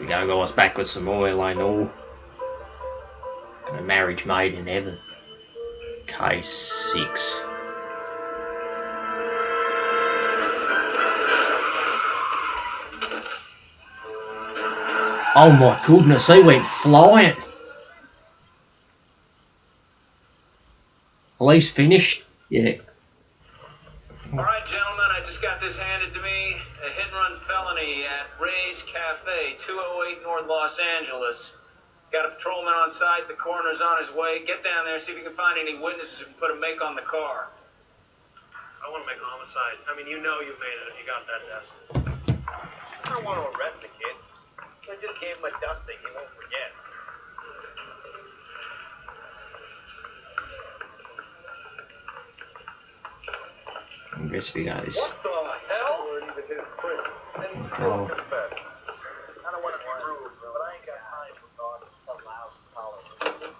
go, guys, back with some oil, I know. A marriage made in heaven. Case 6. Oh my goodness, he went flying. Police finished? Yeah. Alright, gentlemen, I just got this handed to me. A hit-and-run felony at Ray's Cafe, 208 North Los Angeles. Got a patrolman on site, the coroner's on his way. Get down there, see if you can find any witnesses who can put a make on the car. I want to make a homicide. I mean, you know you made it if you got that desk. I don't want to arrest the kid. I just gave him a dusting. He won't forget. Investigate this. What the hell? Weren't even his print. And he still confessed. I don't want to prove, but I ain't got time for talk. It's a loud collar.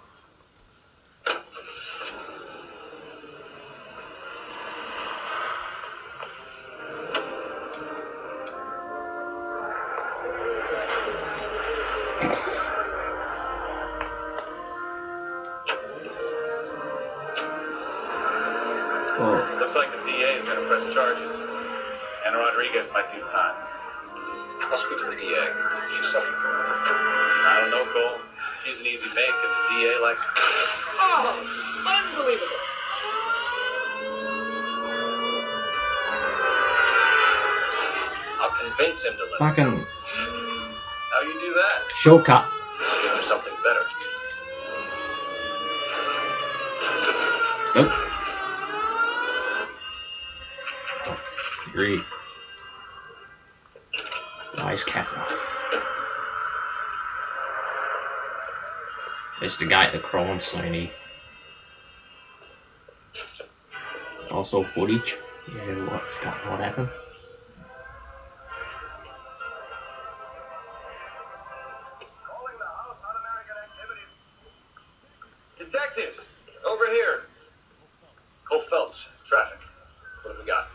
Looks like the DA is going to press charges. And Rodriguez might do time. I'll speak to the DA. She's sucking for him. I don't know, Cole. She's an easy make, and the DA likes her. Oh, unbelievable. I'll convince him to let Fucking How you do that? shortcut. Give her something better. Nope. Agreed. Nice cafe. Investigate the crime scene. Also footage. Yeah, what happened? Detectives, over here. Cole Phelps, traffic. What have we got?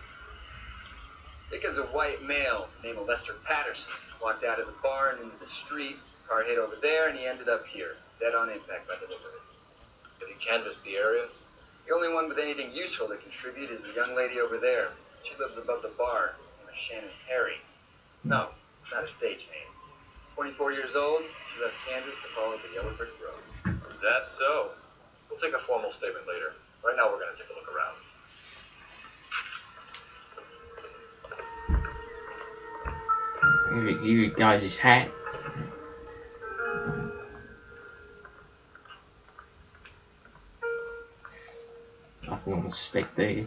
Dick is a white male named Lester Patterson. Walked out of the bar and into the street. Car hit over there, and he ended up here, dead on impact by the look of it. Did he canvass the area? The only one with anything useful to contribute is the young lady over there. She lives above the bar, named Shannon Perry. No, it's not a stage name. 24 years old, she left Kansas to follow the yellow brick road. Is that so? We'll take a formal statement later. Right now, we're going to take a look around. Give you guys his hat. Nothing on the spec there.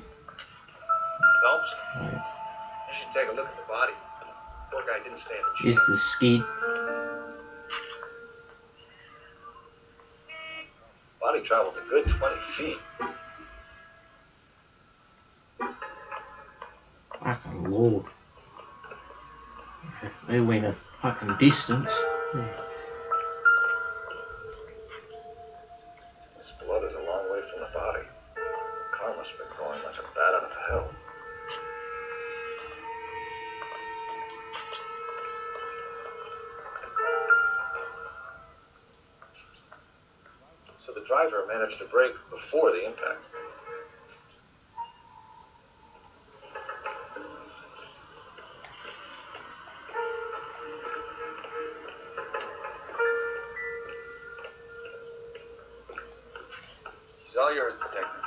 Phelps, No. you should take a look at the body. Poor guy didn't stand a Here's chance. the skid. Body traveled a good 20 feet. Fucking lord. They went a fucking distance. This blood is a long way from the body. The car must have been going like a bat out of hell. So the driver managed to brake before the impact. He's all yours, detective.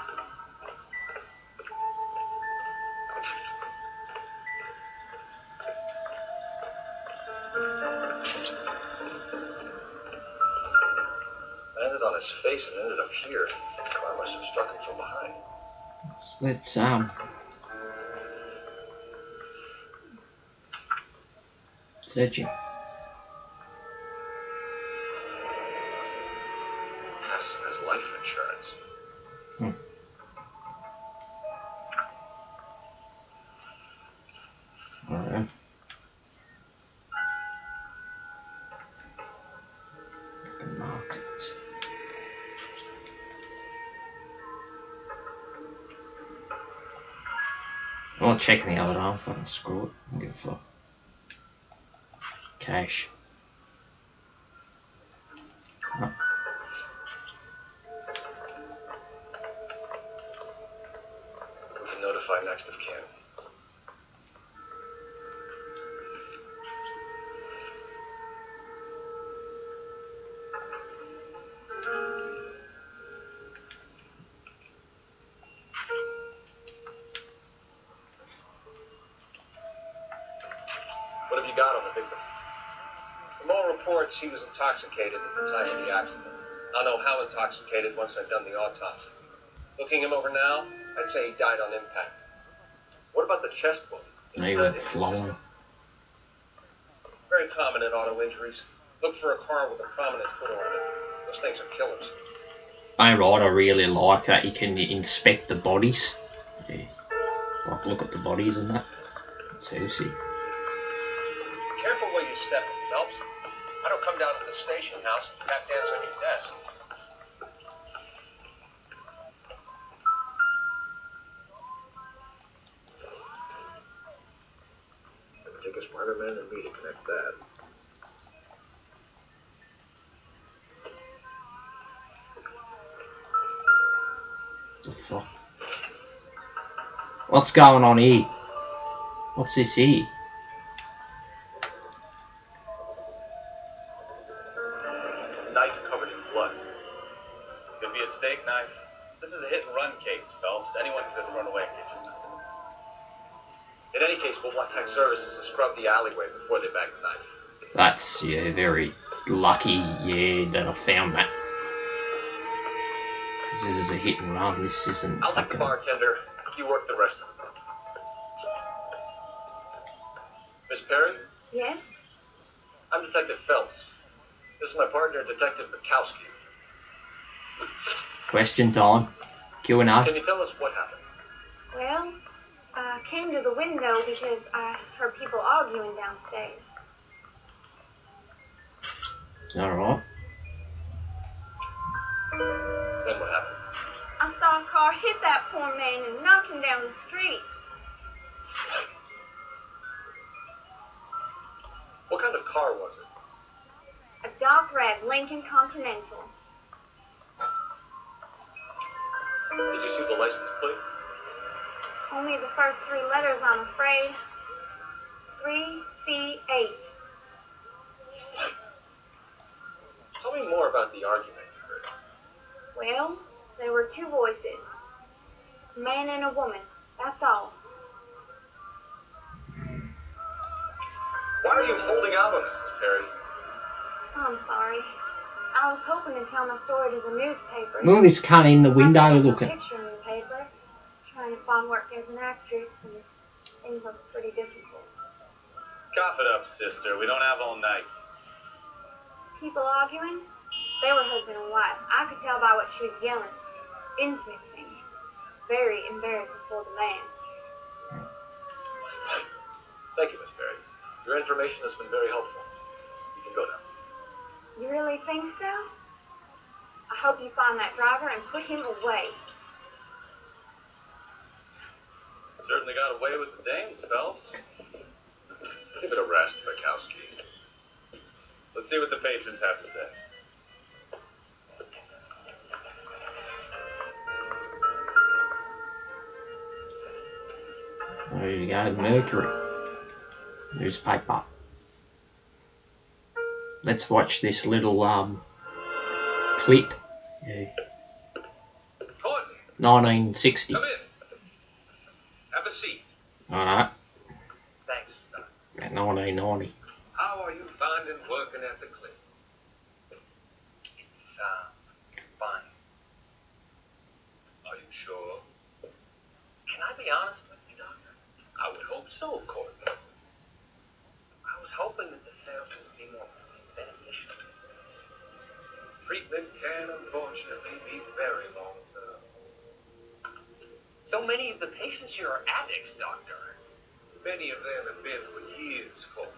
Landed on his face and ended up here. The car must have struck him from behind. Let's searching. Madison has life insurance. Alright. Markets. I'm not checking the other arm, fucking screw it. I don't give a fuck. Cash. notify next of kin. What have you got on the victim? From all reports, he was intoxicated at the time of the accident. I'll know how intoxicated once I've done the autopsy. Looking him over now, I'd say he died on impact. What about the chest wound? They were flowing. Very common in auto injuries. Look for a car with a prominent foot on it. Those things are killers. I really like that you can inspect the bodies. Yeah. Like look at the bodies and that. It's juicy. Careful where you step, Phelps. I don't come down to the station house and tap dance on your desk. It'll take a smarter man than me to connect that. The fuck? What's going on here? What's this here? Knife covered in blood. Could be a steak knife. This is a hit and run case, Phelps. Anyone could have run away and get you. In any case, we'll want tech services to scrub the alleyway before they bag the knife. That's, yeah, very lucky, yeah, that I found that. This is a hit and run, this isn't I'll take the fucking... bartender. You work the rest of them. Miss Perry? Yes? I'm Detective Phelps. This is my partner, Detective Bukowski. Question time. Q&A. Can you tell us what happened? Well, I came to the window because I heard people arguing downstairs. Alright. Then what happened? I saw a car hit that poor man and knock him down the street. What kind of car was it? A dark red Lincoln Continental. Did you see the license plate? Only the first three letters, I'm afraid. 3C8. Tell me more about the argument you heard. Well, there were two voices. A man and a woman. That's all. Why are you holding out on us, Miss Perry? I'm sorry. I was hoping to tell my story to the newspaper. Look at this cunt in the window I looking. a picture in the paper. Trying to find work as an actress, and things look pretty difficult. Cough it up, sister. We don't have all night. People arguing? They were husband and wife. I could tell by what she was yelling. Intimate things. Very embarrassing for the man. Thank you, Miss Perry. Your information has been very helpful. You can go now. You really think so? I hope you find that driver and put him away. Certainly got away with the dames, Phelps. Give it a rest, Bukowski. Let's see what the patrons have to say. There you go, Mercury. Newspaper. Let's watch this little clip. Yeah. Courtney, 1960. come in. Have a seat. Alright. Thanks. 1990. How are you finding working at the clinic? It's, fine. Are you sure? Can I be honest with you, Doctor? I would hope so, Courtney. I was hoping that the therapy would be more beneficial. Treatment can unfortunately be very long term. So many of the patients here are addicts, Doctor. Many of them have been for years, Courtney.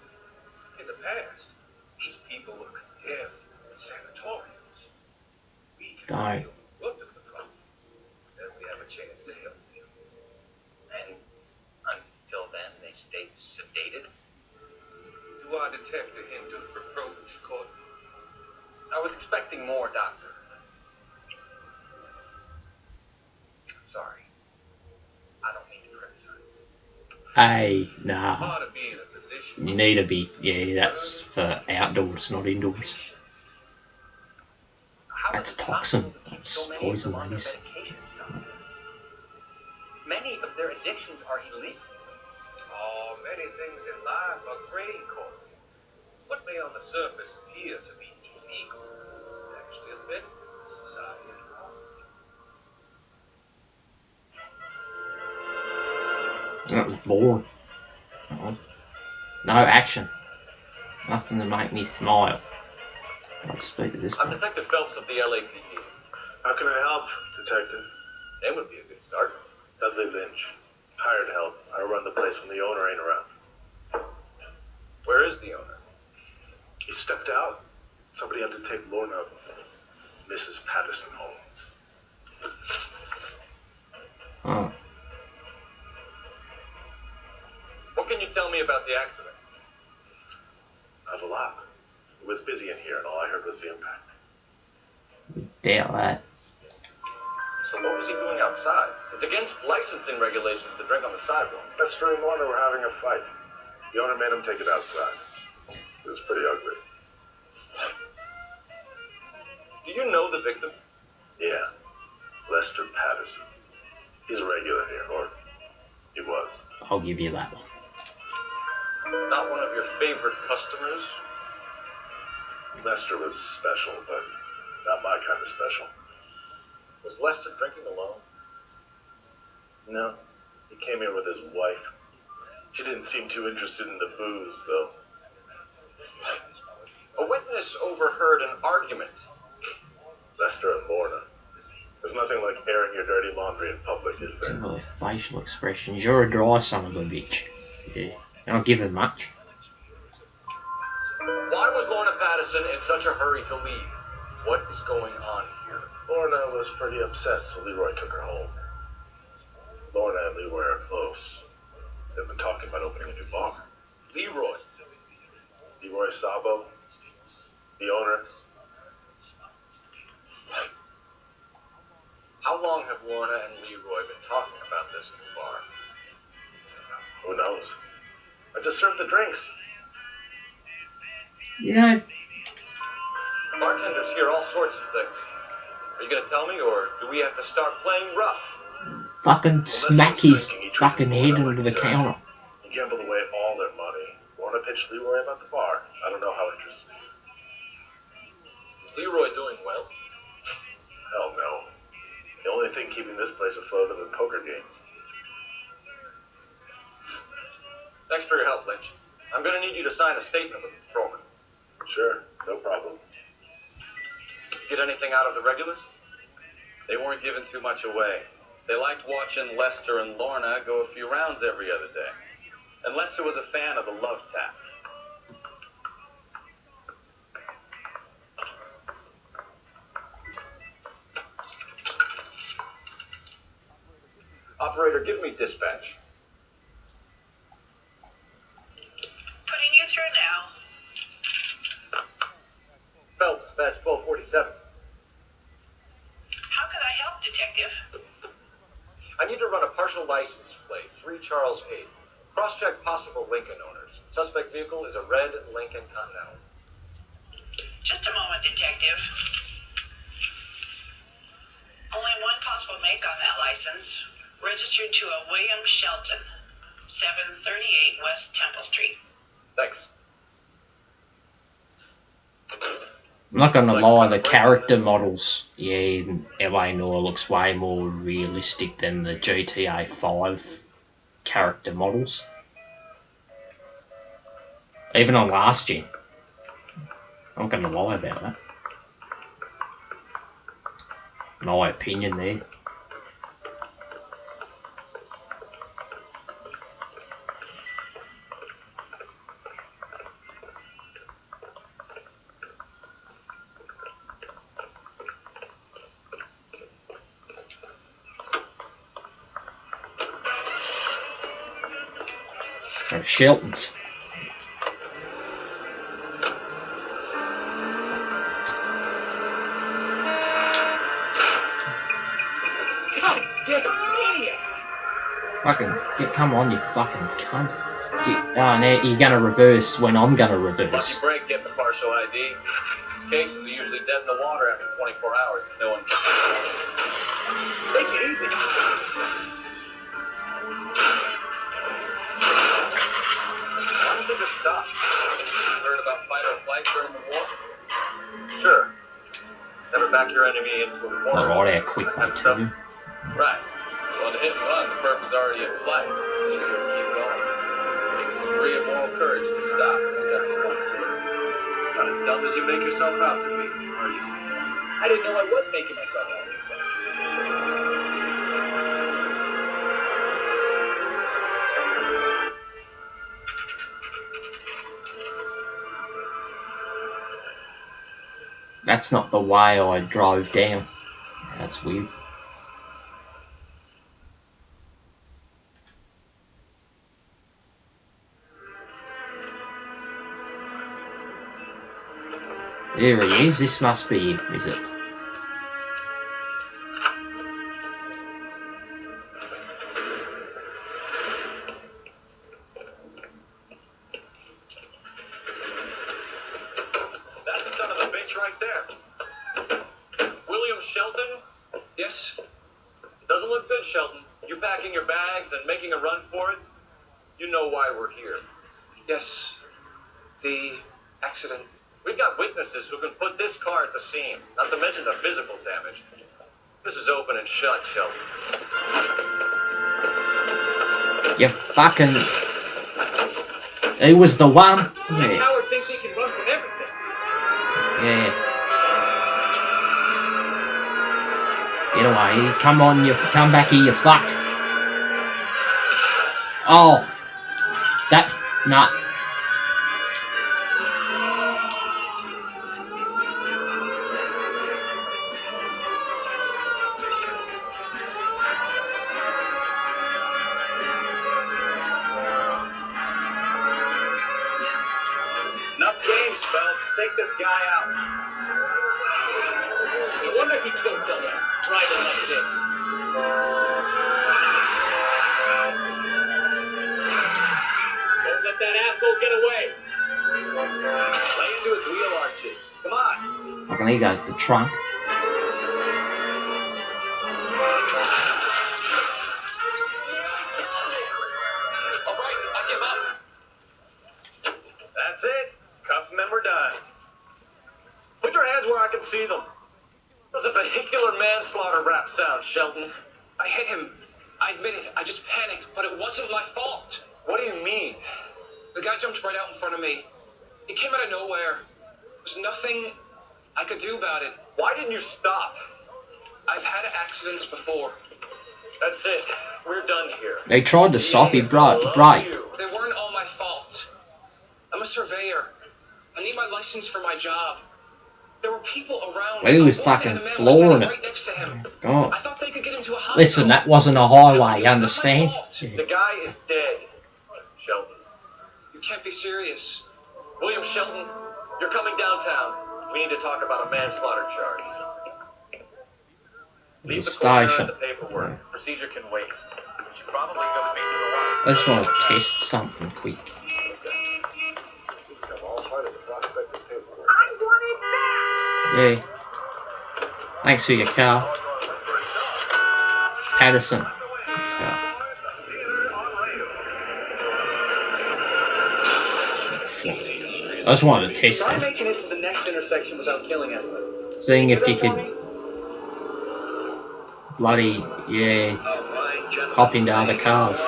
In the past, these people were condemned to sanatoriums. We can Darn. deal with the root of the problem. Then we have a chance to help them. And until then, they stay sedated. Do I detect a hint of reproach, Courtney? I was expecting more, Doctor. Sorry. I don't mean to criticize. Hey, nah. Ought to be in a position. You need to be, yeah, that's for outdoors, not indoors. How That's is it toxin. possible to keep That's so many of poison, them on their ladies. medications, Doctor? Many of their addictions are illegal. Oh, many things in life are gray, Corey. What may on the surface appear to be illegal is actually a benefit to society. That was boring. No action. Nothing to make me smile. Let's speak to this I'm one. Detective Phelps of the LAPD. How can I help, Detective? That would be a good start. Dudley Lynch. Hired help. I run the place when the owner ain't around. Where is the owner? He stepped out. Somebody had to take Lorna, Mrs. Patterson, home. Oh, What can you tell me about the accident? Not a lot. It was busy in here, and all I heard was the impact. doubt that. So what was he doing outside? It's against licensing regulations to drink on the sidewalk. Lester and Lorna were having a fight. The owner made him take it outside. It was pretty ugly. Do you know the victim? Yeah. Lester Patterson. He's a regular here, or he was. I'll give you that one. Not one of your favorite customers? Lester was special, but not my kind of special. Was Lester drinking alone? No. He came here with his wife. She didn't seem too interested in the booze, though. A witness overheard an argument. Lester and Lorna. There's nothing like airing your dirty laundry in public, is there? Similar facial expressions. You're a dry son of a bitch. Yeah. You're not giving much. Why was Lorna Patterson in such a hurry to leave? What is going on here? Lorna was pretty upset, so Leroy took her home. Lorna and Leroy are close. They've been talking about opening a new bar. Leroy. Leroy Sabo, the owner. How long have Lorna and Leroy been talking about this new bar? Who knows? I just served the drinks. You know, Bartenders hear all sorts of things. Are you going to tell me, or do we have to start playing rough? fucking smack his fucking head into the counter. He gambled away all their money. Lorna pitched Leroy about the bar. I don't know how interested. Is Leroy doing well? Hell no. The only thing keeping this place afloat are the poker games. Thanks for your help, Lynch. I'm going to need you to sign a statement with the patrolman. Sure, no problem. Get anything out of the regulars? They weren't giving too much away. They liked watching Lester and Lorna go a few rounds every other day. And Lester was a fan of the love tap. Operator, give me dispatch. Putting you through now. Phelps, badge 1247. How can I help, Detective? I need to run a partial license plate, 3 Charles 8. Cross-check possible Lincoln owners. Suspect vehicle is a red Lincoln Continental. Just a moment, Detective. Only one possible make on that license. Registered to a William Shelton, 738 West Temple Street. Thanks. I'm not gonna lie, the character models, yeah, in LA Noire looks way more realistic than the GTA 5 character models. Even on last gen. I'm not gonna lie about that. My opinion there. Or Shelton's. God damn it, maniac! Come on, you fucking cunt. Oh, now you're gonna reverse when I'm gonna Lucky reverse. break getting the partial ID. These cases are usually dead in the water after 24 hours if no one gets it. Take it easy. Why don't they just stop? Heard about fight or flight during the war? Sure. Never back your enemy into a corner. Alright, how quick they too. Right. Well, the hit and run, the perp is already in flight. It's easier to keep going. It takes a degree of moral courage to stop and accept responsibility. Not as dumb as you make yourself out to be, are you? I didn't know I was making myself out to be. That's not the way I drove down. That's weird. There he is. This must be him, is it? That's the son of a bitch right there. William Shelton? Yes? Doesn't look good, Shelton. You packing your bags and making a run for it? You know why we're here. Yes. The accident. We've got witnesses who can put this car at the scene, not to mention the physical damage. This is open and shut, Shelton. You fucking... He was the one. Yeah. Howard thinks he can run from everything. Yeah. Get away. Come on, you come back here, you fuck. Oh. That's... Nah. Enough games, Phelps. Take this guy out. No wonder he killed someone. Driving like this. Don't let that asshole get away. Lay into his wheel arches. Come on. Fucking there goes the trunk. All right, I give up. That's it. Cuff him and we're done. Put your hands where I can see them. That was a vehicular manslaughter rap sound, Shelton. I hit him. I admit it. I just panicked, but it wasn't my fault. What do you mean? The guy jumped right out in front of me. He came out of nowhere. There's nothing I could do about it. Why didn't you stop? I've had accidents before. That's it. We're done here. They tried to stop him, right. They weren't all my fault. I'm a surveyor. I need my license for my job. There were people around. He was fucking flooring it. Right next to him. God. I thought they could get into a hospital. Listen, that wasn't a highway, you understand? The guy is dead, Shelton. You can't be serious. William Shelton, you're coming downtown. We need to talk about a manslaughter charge. The Leave the coroner station. and the paperwork. Procedure can wait. She probably just made to the line. I just want to test something quick. I want it back! Yeah. Thanks for your car. Patterson. That's how. I just wanted to test Try it. making it to the next intersection without killing anyone. Seeing if you could bloody, yeah, hop into other cars.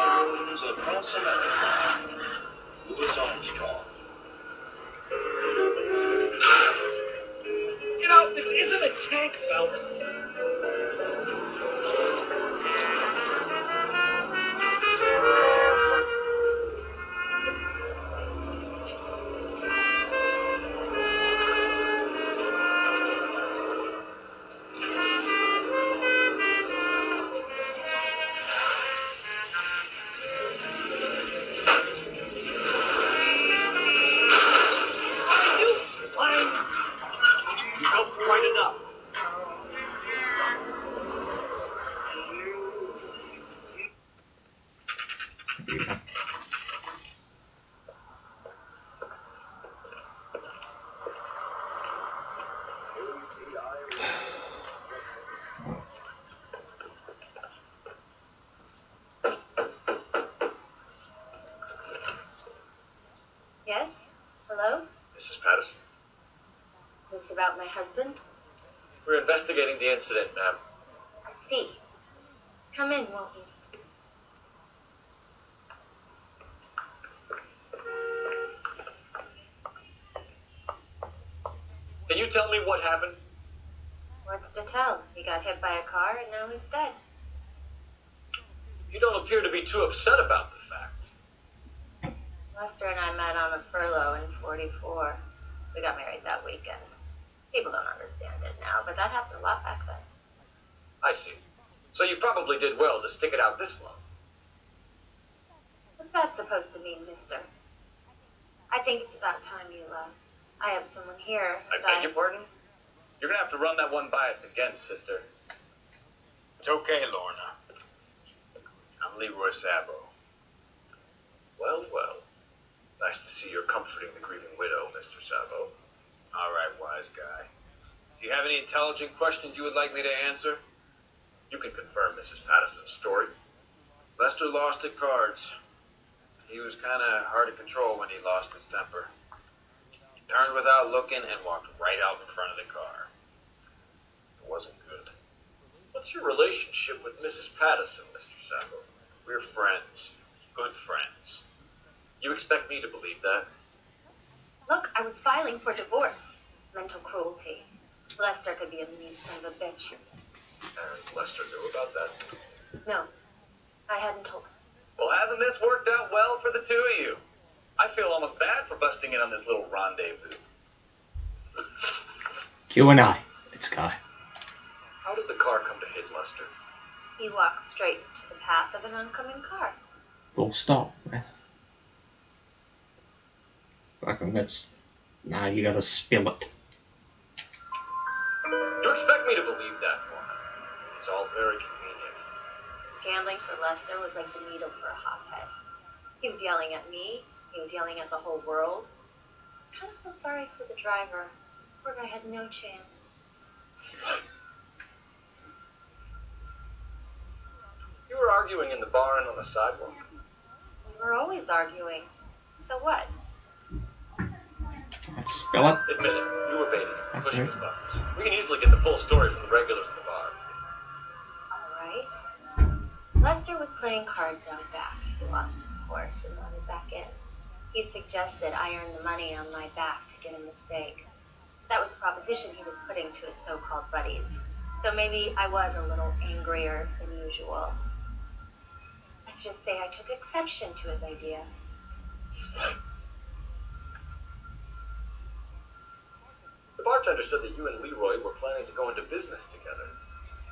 You know, this isn't a tank, Phelps. Yes? Hello? Mrs. Patterson. Is this about my husband? We're investigating the incident, ma'am. I see. Come in, won't you? Can you tell me what happened? What's to tell? He got hit by a car and now he's dead. You don't appear to be too upset about the fact. Lester and I met on a furlough in 44. We got married that weekend. People don't understand it now, but that happened a lot back then. I see. So you probably did well to stick it out this long. What's that supposed to mean, mister? I think it's about time you left. I have someone here. I beg your pardon? You're gonna have to run that one by us again, sister. It's okay, Lorna. I'm Leroy Sabo. Well, well. Nice to see you're comforting the grieving widow, Mr. Sabo. All right, wise guy. Do you have any intelligent questions you would like me to answer? You can confirm Mrs. Patterson's story. Lester lost at cards. He was kind of hard to control when he lost his temper. He turned without looking and walked right out in front of the car. It wasn't good. What's your relationship with Mrs. Patterson, Mr. Sabo? We're friends. Good friends. You expect me to believe that? Look, I was filing for divorce. Mental cruelty. Lester could be a mean son of a bitch. And Lester knew about that? No, I hadn't told him. Well, hasn't this worked out well for the two of you? I feel almost bad for busting in on this little rendezvous. Q&A. Let's go. How did the car come to hit Lester? He walked straight to the path of an oncoming car. Full stop. Fucking that's... Nah, you gotta spill it. You expect me to believe that, Lorna? It's all very convenient. Gambling for Lester was like the needle for a hothead. He was yelling at me. He was yelling at the whole world. I kind of felt sorry for the driver. Poor guy had no chance. You were arguing in the bar and on the sidewalk. We were always arguing. So what? Let's spill it. Admit it, you were baiting him, pushing Okay. his buttons. We can easily get the full story from the regulars in the bar. All right. Lester was playing cards out back. He lost, of course, and wanted back in. He suggested I earn the money on my back to get a mistake. That was the proposition he was putting to his so-called buddies. So maybe I was a little angrier than usual. Let's just say I took exception to his idea. The bartender said that you and Leroy were planning to go into business together.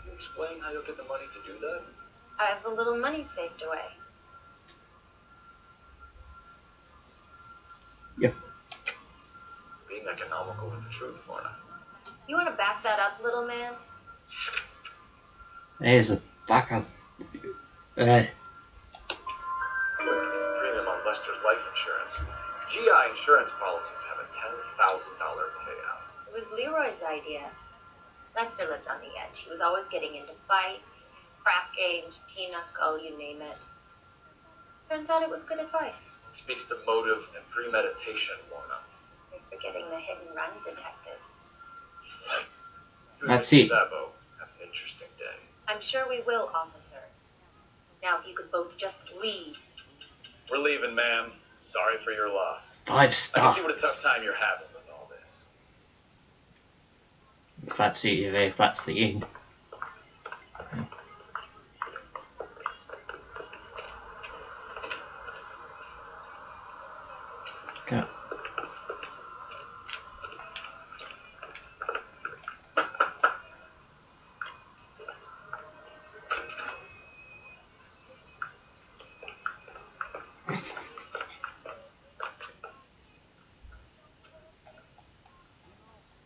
Can you explain how you'll get the money to do that? I have a little money saved away. Yep. Being economical with the truth, Lorna. You want to back that up, little man? There's a fucker. You increased the premium on Lester's life insurance. GI insurance policies have a $10,000 payout. It was Leroy's idea. Lester lived on the edge. He was always getting into fights, crap games, pinochle, you name it. Turns out it was good advice. It speaks to motive and premeditation, Lorna. You're forgetting the hit and run detective. You That's and Mr. it. Sabo have an interesting day. I'm sure we will, officer. Now, if you could both just leave. We're leaving, ma'am. Sorry for your loss. 5 I can star. see what a tough time you're having with all this. If that's it, if that's the end. Okay.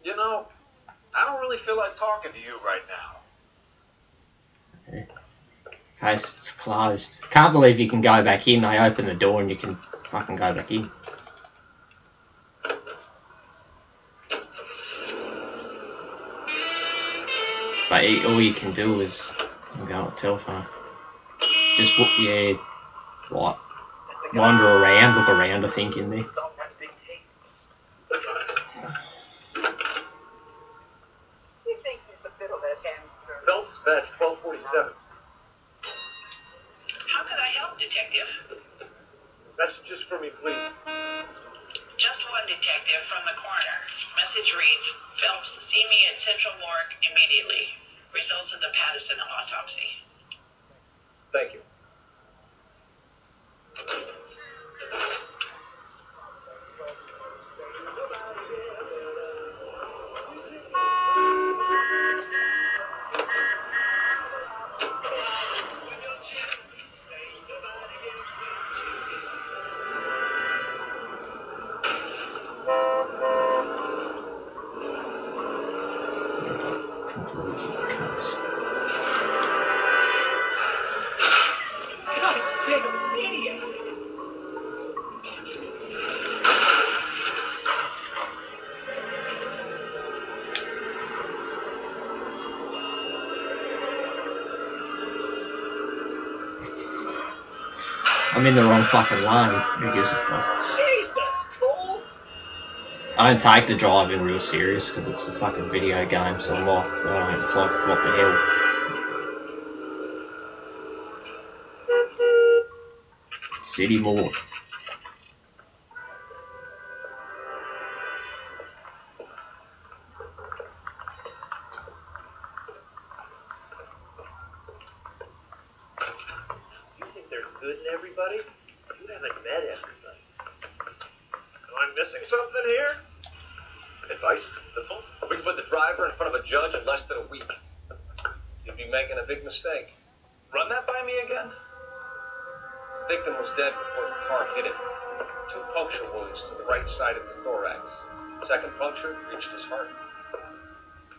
You know, I don't really feel like talking to you right now. Case it's closed. Can't believe you can go back in. They open the door and you can fucking go back in. But all you can do is go on the telephone. Just yeah, what? Wander around, look around. I think in there. Something that's been Badge 1247. How can I help, Detective? Messages for me, please. Just one detective from the coroner. Message reads, Phelps, see me at Central Morgue immediately. Results of the Patterson autopsy. Thank you. I'm in the wrong fucking lane. Who gives a fuck? Jesus, Cole! I don't take the driving real serious because it's a fucking video game, so I'm like, it's like, what the hell? City Morgue. You think they're good and everybody? You haven't met everybody. Am I missing something here? Advice? The phone? We can put the driver in front of a judge in less than a week. You'd be making a big mistake. Run that by me again? Victim was dead before the car hit him. 2 puncture wounds to the right side of the thorax. Second puncture reached his heart.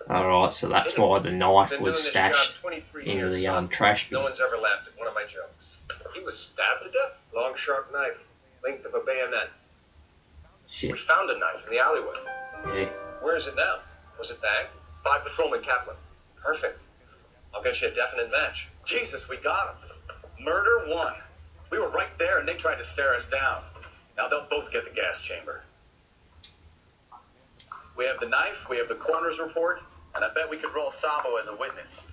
Alright, so that's why the knife was stashed into the trash No bin. one's ever laughed at one of my jokes. He was stabbed to death? Long, sharp knife, length of a bayonet. Shit. We found a knife in the alleyway. Yeah. Where is it now? Was it bagged? By Patrolman Kaplan. Perfect. I'll get you a definite match. Jesus, we got him. Murder 1. We were right there and they tried to stare us down. Now they'll both get the gas chamber. We have the knife, we have the coroner's report, and I bet we could roll Sabo as a witness.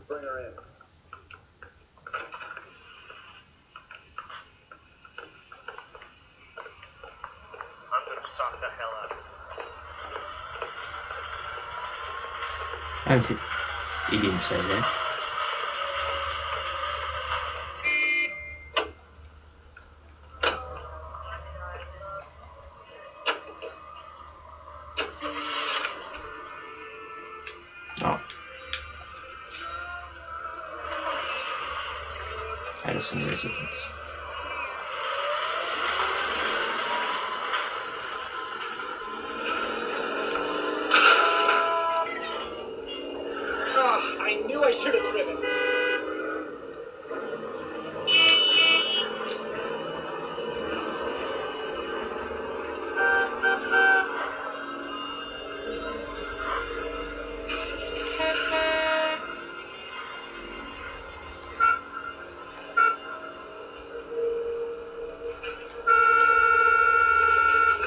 Bring her in. I'm gonna sock the hell out of I don't think he didn't say that. Oh. Addison residence. Oh, I knew I should have driven.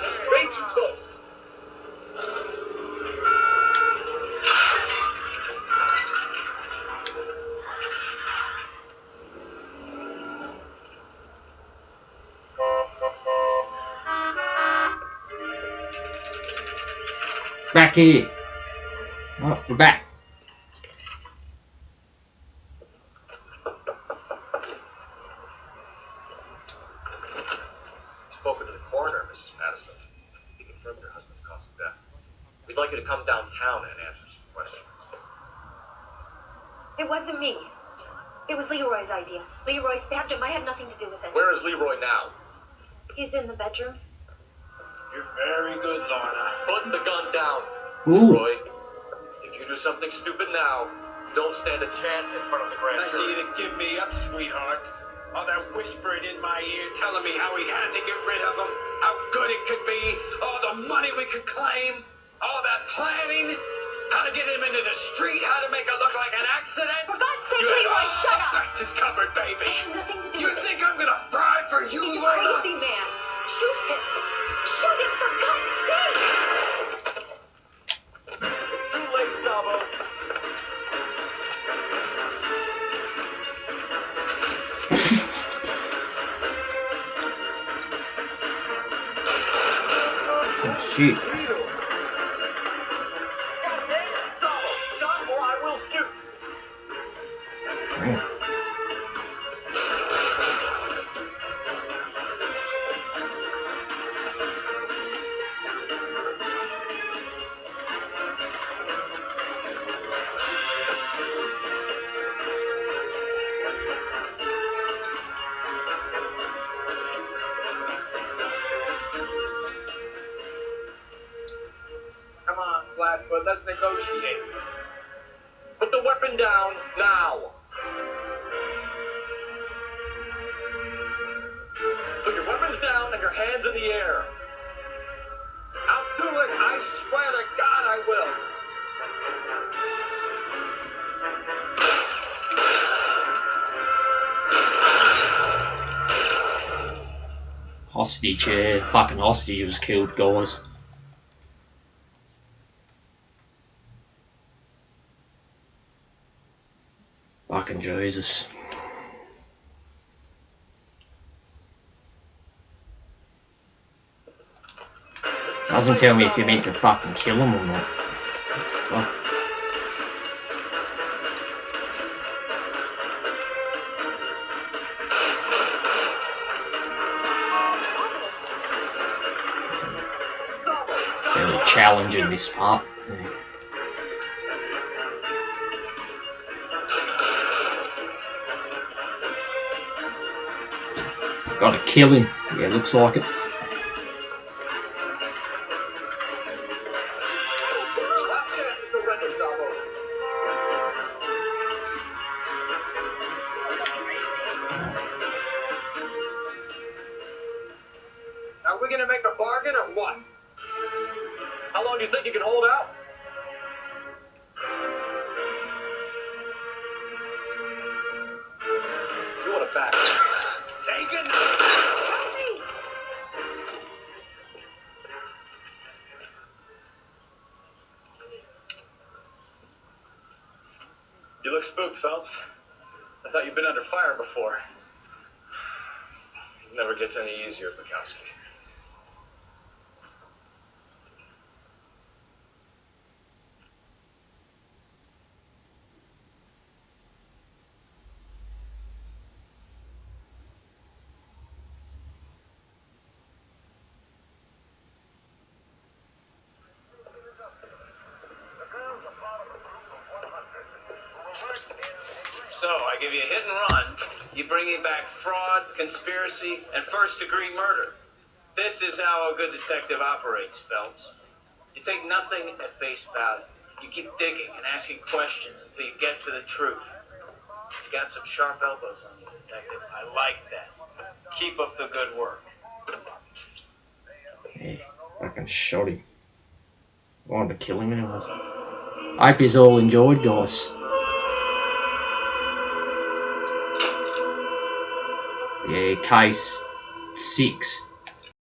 That's way too close. Back here. Oh, we're back. Spoken to the coroner, Mrs. Patterson. He confirmed your husband's cause of death. We'd like you to come downtown and answer some questions. It wasn't me. It was Leroy's idea. Leroy stabbed him. I had nothing to do with it. Where is Leroy now? He's in the bedroom. You're very good, Lorna. Put the gun down. Ooh. Leroy, if you do something stupid now, you don't stand a chance in front of the grand Nice of jury. you to give me up, sweetheart. All that whispering in my ear telling me how we had to get rid of him, how good it could be, all the money we could claim, all that planning, how to get him into the street, how to make it look like an accident. For God's sake, You had Leroy, all shut the up! bases covered, baby. I had nothing to do You with it. think I'm gonna fry for you, He's a Lorna? crazy man. Shoot him. Shoot him, for God's sake! Too late, Dabo. shit. Stop or I will shoot. Mm. Come on, Flatfoot, let's negotiate. Put the weapon down now. Put your weapons down and your hands in the air. I'll do it. I swear to God I will. Hostage, yeah. Fucking hostage was killed, guys. Fucking Jesus. Doesn't tell me if you're meant to fucking kill him or not. Fuck. Very challenging this part. Yeah. Gotta kill him. Yeah, looks like it. Are we gonna make a bargain or what? How long do you think you can hold out? You want it back? Sagan! Help me! You look spooked, Phelps. I thought you'd been under fire before. It never gets any easier, Bukowski. So, I give you a hit and run. You bring me back fraud, conspiracy, and first-degree murder. This is how a good detective operates, Phelps. You take nothing at face value. You keep digging and asking questions until you get to the truth. You got some sharp elbows on you, detective. I like that. Keep up the good work. Yeah, fucking shot him. I wanted to kill him anyways. I hope you all enjoyed, guys. Yeah, case 6.